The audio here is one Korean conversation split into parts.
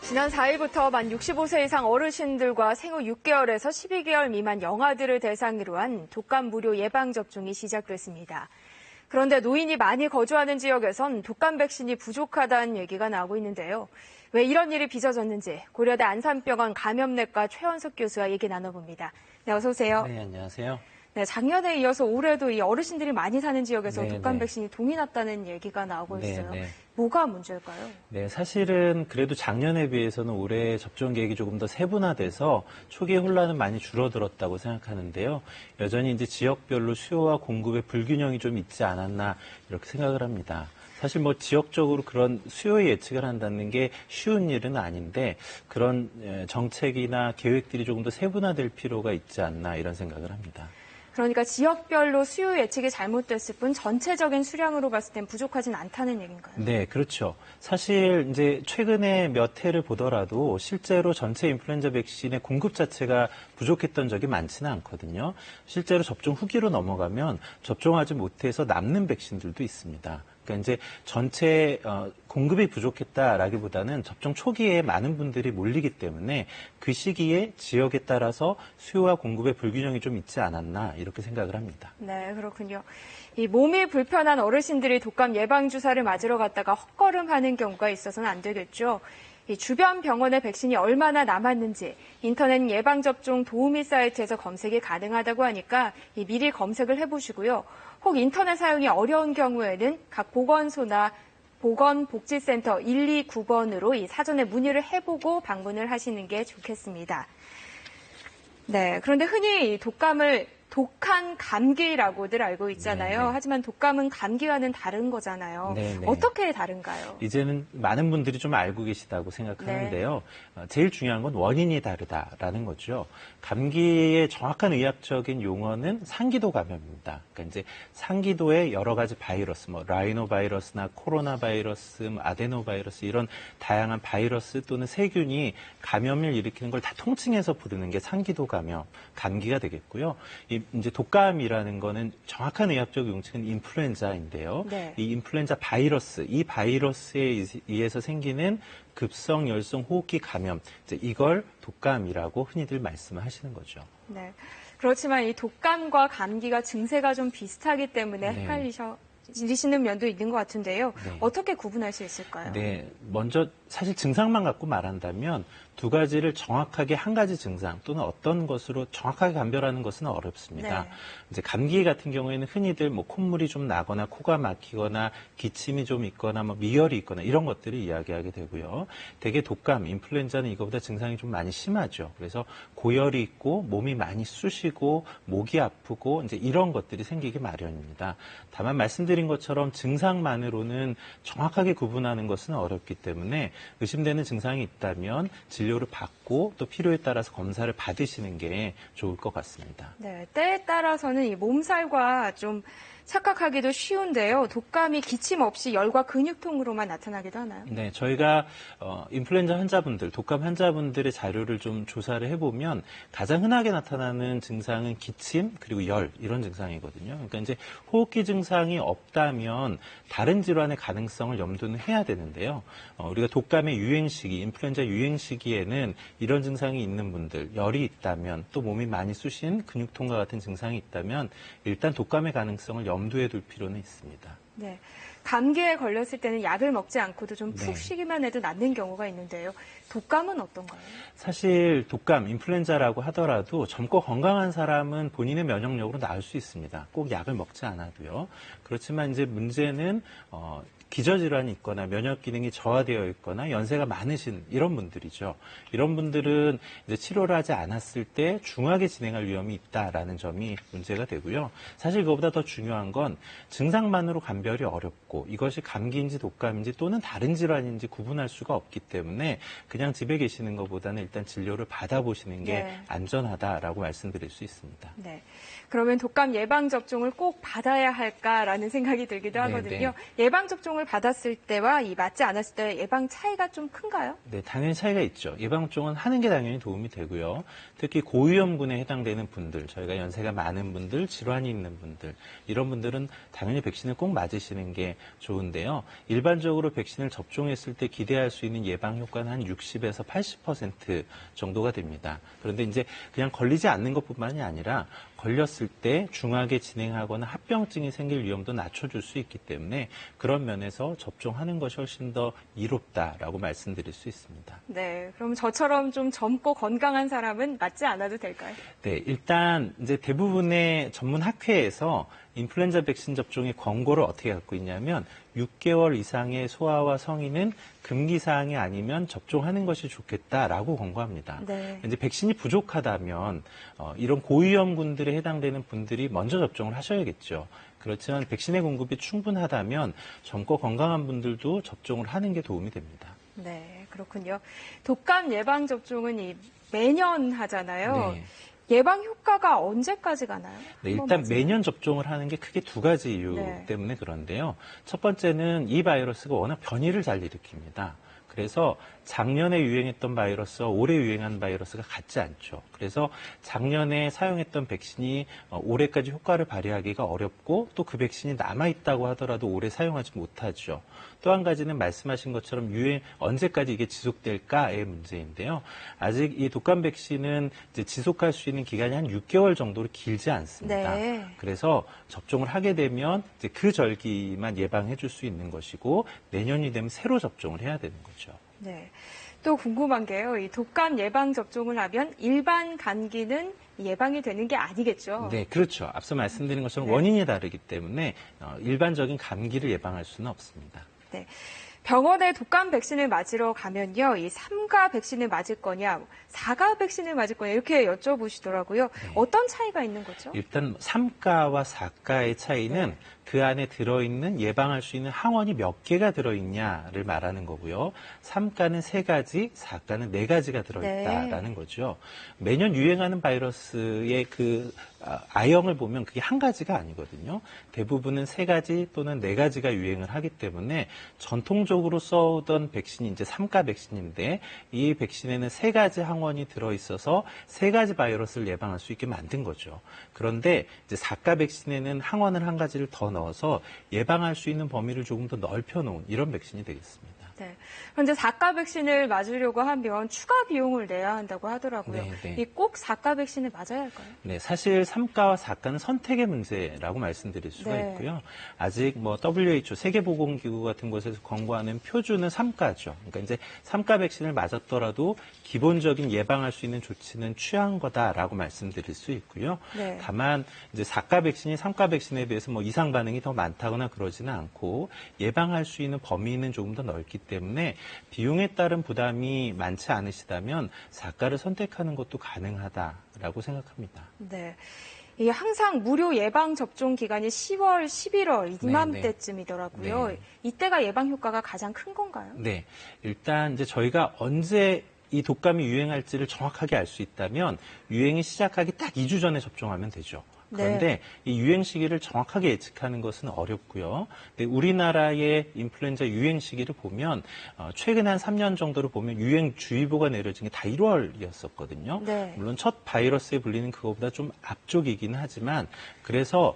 지난 4일부터 만 65세 이상 어르신들과 생후 6개월에서 12개월 미만 영아들을 대상으로 한 독감 무료 예방접종이 시작됐습니다. 그런데 노인이 많이 거주하는 지역에선 독감 백신이 부족하다는 얘기가 나오고 있는데요. 왜 이런 일이 빚어졌는지 고려대 안산병원 감염내과 최원석 교수와 얘기 나눠봅니다. 네, 어서 오세요. 네, 안녕하세요. 네, 작년에 이어서 올해도 이 어르신들이 많이 사는 지역에서 네, 독감 네. 백신이 동이 났다는 얘기가 나오고 네, 있어요. 네. 뭐가 문제일까요? 네, 사실은 그래도 작년에 비해서는 올해 접종 계획이 조금 더 세분화돼서 초기 혼란은 많이 줄어들었다고 생각하는데요. 여전히 이제 지역별로 수요와 공급의 불균형이 좀 있지 않았나 이렇게 생각을 합니다. 사실 뭐 지역적으로 그런 수요의 예측을 한다는 게 쉬운 일은 아닌데 그런 정책이나 계획들이 조금 더 세분화될 필요가 있지 않나 이런 생각을 합니다. 그러니까 지역별로 수요 예측이 잘못됐을 뿐 전체적인 수량으로 봤을 땐 부족하진 않다는 얘기인가요? 네, 그렇죠. 사실 이제 최근에 몇 해를 보더라도 실제로 전체 인플루엔자 백신의 공급 자체가 부족했던 적이 많지는 않거든요. 실제로 접종 후기로 넘어가면 접종하지 못해서 남는 백신들도 있습니다. 그러니까 이제 전체 공급이 부족했다라기보다는 접종 초기에 많은 분들이 몰리기 때문에 그 시기에 지역에 따라서 수요와 공급의 불균형이 좀 있지 않았나 이렇게 생각을 합니다. 네, 그렇군요. 이 몸이 불편한 어르신들이 독감 예방 주사를 맞으러 갔다가 헛걸음하는 경우가 있어서는 안 되겠죠. 이 주변 병원의 백신이 얼마나 남았는지 인터넷 예방접종 도우미 사이트에서 검색이 가능하다고 하니까 미리 검색을 해보시고요. 혹 인터넷 사용이 어려운 경우에는 각 보건소나 보건복지센터 129번으로 이 사전에 문의를 해보고 방문을 하시는 게 좋겠습니다. 네, 그런데 흔히 독감을 독한 감기라고들 알고 있잖아요. 네네. 하지만 독감은 감기와는 다른 거잖아요. 네네. 어떻게 다른가요? 이제는 많은 분들이 좀 알고 계시다고 생각하는데요. 제일 중요한 건 원인이 다르다라는 거죠. 감기의 정확한 의학적인 용어는 상기도 감염입니다. 그러니까 이제 상기도의 여러 가지 바이러스, 뭐 라이노 바이러스나 코로나 바이러스, 아데노 바이러스 이런 다양한 바이러스 또는 세균이 감염을 일으키는 걸 다 통칭해서 부르는 게 상기도 감염, 감기가 되겠고요. 이제 독감이라는 거는 정확한 의학적 용칭은 인플루엔자인데요. 네. 이 인플루엔자 바이러스, 이 바이러스에 의해서 생기는 급성 열성 호흡기 감염, 이제 이걸 독감이라고 흔히들 말씀을 하시는 거죠. 네. 그렇지만 이 독감과 감기가 증세가 좀 비슷하기 때문에 네. 헷갈리시는 면도 있는 것 같은데요. 네. 어떻게 구분할 수 있을까요? 네, 먼저 사실 증상만 갖고 말한다면 두 가지를 정확하게 한 가지 증상 또는 어떤 것으로 정확하게 감별하는 것은 어렵습니다. 네. 이제 감기 같은 경우에는 흔히들 뭐 콧물이 좀 나거나 코가 막히거나 기침이 좀 있거나 뭐 미열이 있거나 이런 것들을 이야기하게 되고요. 대개 독감, 인플루엔자는 이거보다 증상이 좀 많이 심하죠. 그래서 고열이 있고 몸이 많이 쑤시고 목이 아프고 이제 이런 것들이 생기기 마련입니다. 다만 말씀드린 것처럼 증상만으로는 정확하게 구분하는 것은 어렵기 때문에 의심되는 증상이 있다면 진료를 받고 또 필요에 따라서 검사를 받으시는 게 좋을 것 같습니다. 네, 때에 따라서는 이 몸살과 좀 착각하기도 쉬운데요. 독감이 기침 없이 열과 근육통으로만 나타나기도 하나요? 네, 저희가 인플루엔자 환자분들, 독감 환자분들의 자료를 좀 조사를 해보면 가장 흔하게 나타나는 증상은 기침 그리고 열 이런 증상이거든요. 그러니까 이제 호흡기 증상이 없다면 다른 질환의 가능성을 염두는 해야 되는데요. 우리가 독감의 유행 시기, 인플루엔자 유행 시기에는 이런 증상이 있는 분들, 열이 있다면 또 몸이 많이 쑤신 근육통과 같은 증상이 있다면 일단 독감의 가능성을 염두에 둘 필요는 있습니다. 네. 감기에 걸렸을 때는 약을 먹지 않고도 좀 푹 네. 쉬기만 해도 낫는 경우가 있는데요. 독감은 어떤가요? 사실 독감, 인플루엔자라고 하더라도 젊고 건강한 사람은 본인의 면역력으로 나을 수 있습니다. 꼭 약을 먹지 않아도요. 그렇지만 이제 문제는 기저질환이 있거나 면역 기능이 저하되어 있거나 연세가 많으신 이런 분들이죠. 이런 분들은 이제 치료를 하지 않았을 때 중하게 진행할 위험이 있다라는 점이 문제가 되고요. 사실 그것보다 더 중요한 건 증상만으로 감별이 어렵고 이것이 감기인지 독감인지 또는 다른 질환인지 구분할 수가 없기 때문에 그냥 집에 계시는 것보다는 일단 진료를 받아보시는 게 네. 안전하다라고 말씀드릴 수 있습니다. 네. 그러면 독감 예방접종을 꼭 받아야 할까라는 생각이 들기도 네, 하거든요. 네. 예방접종을 접종을 받았을 때와 이 맞지 않았을 때의 예방 차이가 좀 큰가요? 네, 당연히 차이가 있죠. 예방접종은 하는 게 당연히 도움이 되고요. 특히 고위험군에 해당되는 분들, 저희가 연세가 많은 분들, 질환이 있는 분들, 이런 분들은 당연히 백신을 꼭 맞으시는 게 좋은데요. 일반적으로 백신을 접종했을 때 기대할 수 있는 예방 효과는 한 60에서 80% 정도가 됩니다. 그런데 이제 그냥 걸리지 않는 것뿐만이 아니라 걸렸을 때 중하게 진행하거나 합병증이 생길 위험도 낮춰줄 수 있기 때문에 그런 면에서 접종하는 것이 훨씬 더 이롭다라고 말씀드릴 수 있습니다. 네, 그럼 저처럼 좀 젊고 건강한 사람은 맞지 않아도 될까요? 네, 일단 이제 대부분의 전문 학회에서 인플루엔자 백신 접종의 권고를 어떻게 갖고 있냐면 6개월 이상의 소아와 성인은 금기 사항이 아니면 접종하는 것이 좋겠다라고 권고합니다. 네. 이제 백신이 부족하다면 이런 고위험군들에 해당되는 분들이 먼저 접종을 하셔야겠죠. 그렇지만 백신의 공급이 충분하다면 젊고 건강한 분들도 접종을 하는 게 도움이 됩니다. 네, 그렇군요. 독감 예방 접종은 매년 하잖아요. 네. 예방 효과가 언제까지 가나요? 네, 한번 일단 말씀해 매년 접종을 하는 게 크게 두 가지 이유 네. 때문에 그런데요. 첫 번째는 이 바이러스가 워낙 변이를 잘 일으킵니다. 그래서 작년에 유행했던 바이러스와 올해 유행한 바이러스가 같지 않죠. 그래서 작년에 사용했던 백신이 올해까지 효과를 발휘하기가 어렵고 또 그 백신이 남아있다고 하더라도 올해 사용하지 못하죠. 또 한 가지는 말씀하신 것처럼 유행 언제까지 이게 지속될까의 문제인데요. 아직 이 독감 백신은 이제 지속할 수 있는 기간이 한 6개월 정도로 길지 않습니다. 네. 그래서 접종을 하게 되면 이제 그 절기만 예방해 줄 수 있는 것이고 내년이 되면 새로 접종을 해야 되는 거죠. 네. 또 궁금한 게요. 이 독감 예방 접종을 하면 일반 감기는 예방이 되는 게 아니겠죠? 네, 그렇죠. 앞서 말씀드린 것처럼 네. 원인이 다르기 때문에 일반적인 감기를 예방할 수는 없습니다. 네. 병원에 독감 백신을 맞으러 가면요. 이 3가 백신을 맞을 거냐, 4가 백신을 맞을 거냐 이렇게 여쭤보시더라고요. 네. 어떤 차이가 있는 거죠? 일단 3가와 4가의 차이는 네. 그 안에 들어있는 예방할 수 있는 항원이 몇 개가 들어있냐를 말하는 거고요. 3가는 3가지, 4가는 4가지가 들어있다라는 네. 거죠. 매년 유행하는 바이러스의 그 아형을 보면 그게 한 가지가 아니거든요. 대부분은 3가지 또는 4가지가 유행을 하기 때문에 전통적으로 써오던 백신이 이제 3가 백신인데 이 백신에는 3가지 항원이 들어있어서 3가지 바이러스를 예방할 수 있게 만든 거죠. 그런데 이제 4가 백신에는 항원을 한 가지를 더 넣어서 예방할 수 있는 범위를 조금 더 넓혀놓은 이런 백신이 되겠습니다. 네. 그런데 4가 백신을 맞으려고 하면 추가 비용을 내야 한다고 하더라고요. 네, 네. 이 꼭 4가 백신을 맞아야 할까요? 네, 사실 3가와 4가는 선택의 문제라고 말씀드릴 수가 네. 있고요. 아직 뭐 WHO 세계보건기구 같은 곳에서 권고하는 표준은 3가죠. 그러니까 이제 3가 백신을 맞았더라도 기본적인 예방할 수 있는 조치는 취한 거다라고 말씀드릴 수 있고요. 네. 다만 이제 4가 백신이 3가 백신에 비해서 뭐 이상 반응이 더 많다거나 그러지는 않고 예방할 수 있는 범위는 조금 더 넓기 때문에 비용에 따른 부담이 많지 않으시다면 4가를 선택하는 것도 가능하다라고 생각합니다. 네. 이게 항상 무료 예방 접종 기간이 10월, 11월 이맘때쯤이더라고요. 네. 이때가 예방 효과가 가장 큰 건가요? 네. 일단 이제 저희가 언제 이 독감이 유행할지를 정확하게 알 수 있다면 유행이 시작하기 딱 2주 전에 접종하면 되죠. 그런데 네. 이 유행 시기를 정확하게 예측하는 것은 어렵고요. 근데 우리나라의 인플루엔자 유행 시기를 보면 최근 한 3년 정도를 보면 유행주의보가 내려진 게 다 1월이었었거든요. 네. 물론 첫 바이러스에 불리는 그거보다 좀 앞쪽이기는 하지만 그래서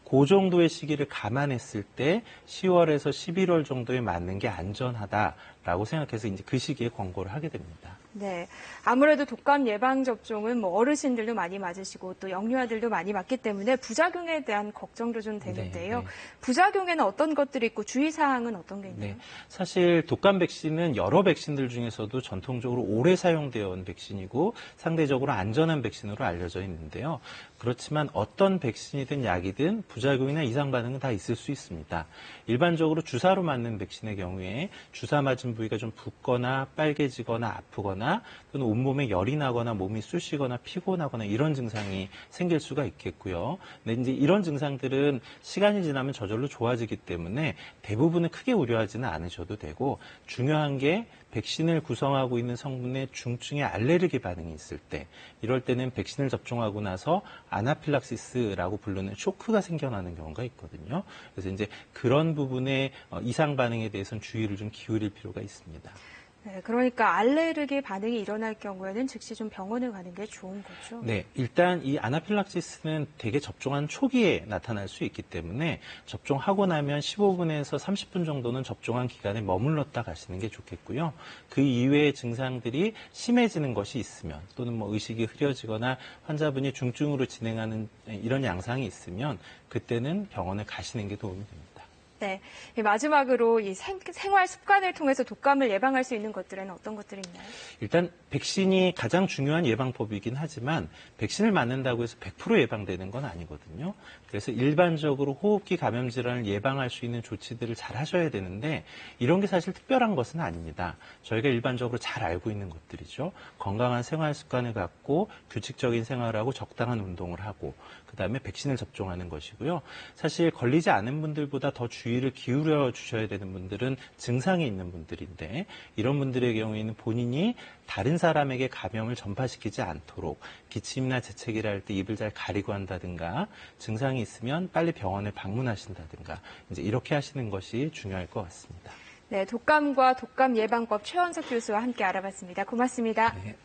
그 정도의 시기를 감안했을 때 10월에서 11월 정도에 맞는 게 안전하다라고 생각해서 이제 그 시기에 권고를 하게 됩니다. 네. 아무래도 독감 예방 접종은 뭐 어르신들도 많이 맞으시고 또 영유아들도 많이 맞기 때문에 부작용에 대한 걱정도 좀 되는데요. 네, 네. 부작용에는 어떤 것들이 있고 주의사항은 어떤 게 있나요? 네. 사실 독감 백신은 여러 백신들 중에서도 전통적으로 오래 사용되어 온 백신이고 상대적으로 안전한 백신으로 알려져 있는데요. 그렇지만 어떤 백신이든 약이든 부작용이나 이상 반응은 다 있을 수 있습니다. 일반적으로 주사로 맞는 백신의 경우에 주사 맞은 부위가 좀 붓거나 빨개지거나 아프거나 또는 온몸에 열이 나거나 몸이 쑤시거나 피곤하거나 이런 증상이 생길 수가 있겠고요. 근데 이제 이런 증상들은 시간이 지나면 저절로 좋아지기 때문에 대부분은 크게 우려하지는 않으셔도 되고 중요한 게 백신을 구성하고 있는 성분에 중증의 알레르기 반응이 있을 때, 이럴 때는 백신을 접종하고 나서 아나필락시스라고 부르는 쇼크가 생겨나는 경우가 있거든요. 그래서 이제 그런 부분의 이상 반응에 대해서는 주의를 좀 기울일 필요가 있습니다. 네, 그러니까 알레르기 반응이 일어날 경우에는 즉시 좀 병원을 가는 게 좋은 거죠. 네, 일단 이 아나필락시스는 대개 접종한 초기에 나타날 수 있기 때문에 접종하고 나면 15분에서 30분 정도는 접종한 기간에 머물렀다 가시는 게 좋겠고요. 그 이외의 증상들이 심해지는 것이 있으면 또는 뭐 의식이 흐려지거나 환자분이 중증으로 진행하는 이런 양상이 있으면 그때는 병원에 가시는 게 도움이 됩니다. 네, 마지막으로 이 생활 습관을 통해서 독감을 예방할 수 있는 것들에는 어떤 것들이 있나요? 일단 백신이 가장 중요한 예방법이긴 하지만 백신을 맞는다고 해서 100% 예방되는 건 아니거든요. 그래서 일반적으로 호흡기 감염 질환을 예방할 수 있는 조치들을 잘 하셔야 되는데 이런 게 사실 특별한 것은 아닙니다. 저희가 일반적으로 잘 알고 있는 것들이죠. 건강한 생활 습관을 갖고 규칙적인 생활하고 적당한 운동을 하고 그다음에 백신을 접종하는 것이고요. 사실 걸리지 않은 분들보다 더 주의를 기울여 주셔야 되는 분들은 증상이 있는 분들인데 이런 분들의 경우에는 본인이 다른 사람에게 감염을 전파시키지 않도록 기침이나 재채기를 할 때 입을 잘 가리고 한다든가 증상이 있으면 빨리 병원에 방문하신다든가 이제 이렇게 하시는 것이 중요할 것 같습니다. 네, 독감과 독감 예방법 최원석 교수와 함께 알아봤습니다. 고맙습니다. 네.